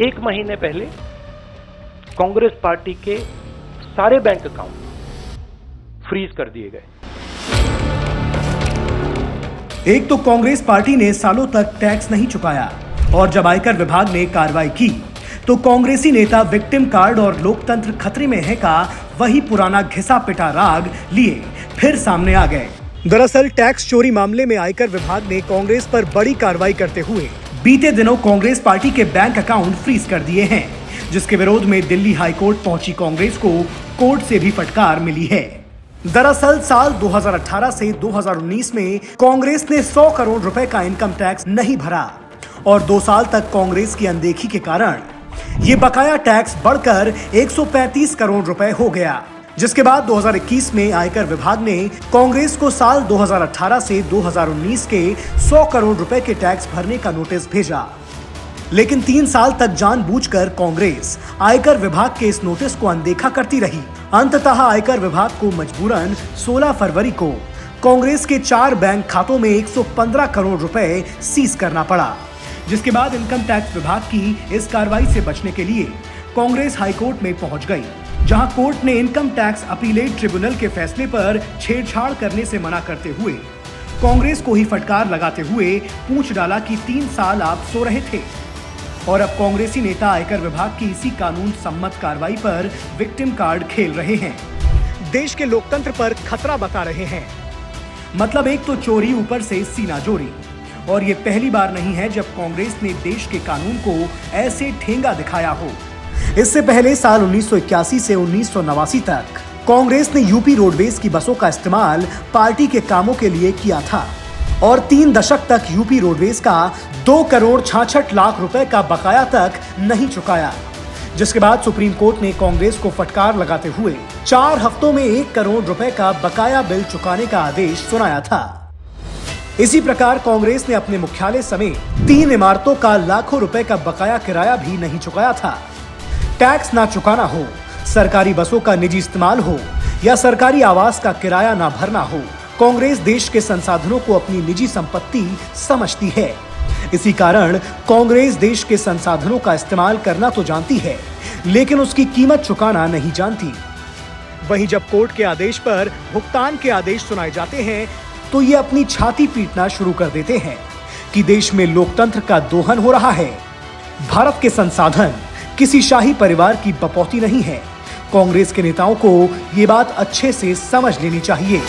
1 महीने पहले कांग्रेस पार्टी के सारे बैंक अकाउंट फ्रीज कर दिए गए। एक तो कांग्रेस पार्टी ने सालों तक टैक्स नहीं चुकाया और जब आयकर विभाग ने कार्रवाई की तो कांग्रेसी नेता विक्टिम कार्ड और लोकतंत्र खतरे में है का वही पुराना घिसा पिटा राग लिए फिर सामने आ गए। दरअसल टैक्स चोरी मामले में आयकर विभाग ने कांग्रेस पर बड़ी कार्रवाई करते हुए बीते दिनों कांग्रेस पार्टी के बैंक अकाउंट फ्रीज कर दिए हैं, जिसके विरोध में दिल्ली हाईकोर्ट पहुंची कांग्रेस को कोर्ट से भी फटकार मिली है। दरअसल साल 2018 से 2019 में कांग्रेस ने 100 करोड़ रुपए का इनकम टैक्स नहीं भरा और 2 साल तक कांग्रेस की अनदेखी के कारण ये बकाया टैक्स बढ़कर 135 करोड़ रुपए हो गया, जिसके बाद 2021 में आयकर विभाग ने कांग्रेस को साल 2018 से 2019 के 100 करोड़ रुपए के टैक्स भरने का नोटिस भेजा। लेकिन 3 साल तक जानबूझकर कांग्रेस आयकर विभाग के इस नोटिस को अनदेखा करती रही। अंततः आयकर विभाग को मजबूरन 16 फरवरी को कांग्रेस के 4 बैंक खातों में 115 करोड़ रुपए सीज करना पड़ा, जिसके बाद इनकम टैक्स विभाग की इस कार्रवाई से बचने के लिए कांग्रेस हाईकोर्ट में पहुंच गई, जहां कोर्ट ने इनकम टैक्स अपीलेट ट्रिब्यूनल के फैसले पर छेड़छाड़ करने से मना करते हुए कांग्रेस को ही फटकार लगाते हुए पूछ डाला कि 3 साल आप सो रहे थे। और अब कांग्रेसी नेता आयकर विभाग की इसी कानून सम्मत कार्रवाई पर विक्टिम कार्ड खेल रहे हैं, देश के लोकतंत्र पर खतरा बता रहे हैं। मतलब एक तो चोरी, ऊपर से सीना जोरी। और ये पहली बार नहीं है जब कांग्रेस ने देश के कानून को ऐसे ठेंगा दिखाया हो। इससे पहले साल 1981 से 1989 तक कांग्रेस ने यूपी रोडवेज की बसों का इस्तेमाल पार्टी के कामों के लिए किया था और 3 दशक तक यूपी रोडवेज का 2 करोड़ 66 लाख रुपए का बकाया तक नहीं चुकाया, जिसके बाद सुप्रीम कोर्ट ने कांग्रेस को फटकार लगाते हुए 4 हफ्तों में 1 करोड़ रुपए का बकाया बिल चुकाने का आदेश सुनाया था। इसी प्रकार कांग्रेस ने अपने मुख्यालय समेत 3 इमारतों का लाखों रुपए का बकाया किराया भी नहीं चुकाया था। टैक्स ना चुकाना हो, सरकारी बसों का निजी इस्तेमाल हो या सरकारी आवास का किराया ना भरना हो, कांग्रेस देश के संसाधनों को अपनी निजी संपत्ति समझती है। इसी कारण कांग्रेस देश के संसाधनों का इस्तेमाल करना तो जानती है, लेकिन उसकी कीमत चुकाना नहीं जानती। वहीं जब कोर्ट के आदेश पर भुगतान के आदेश सुनाए जाते हैं तो ये अपनी छाती पीटना शुरू कर देते हैं कि देश में लोकतंत्र का दोहन हो रहा है। भारत के संसाधन किसी शाही परिवार की बपौती नहीं है। कांग्रेस के नेताओं को ये बात अच्छे से समझ लेनी चाहिए।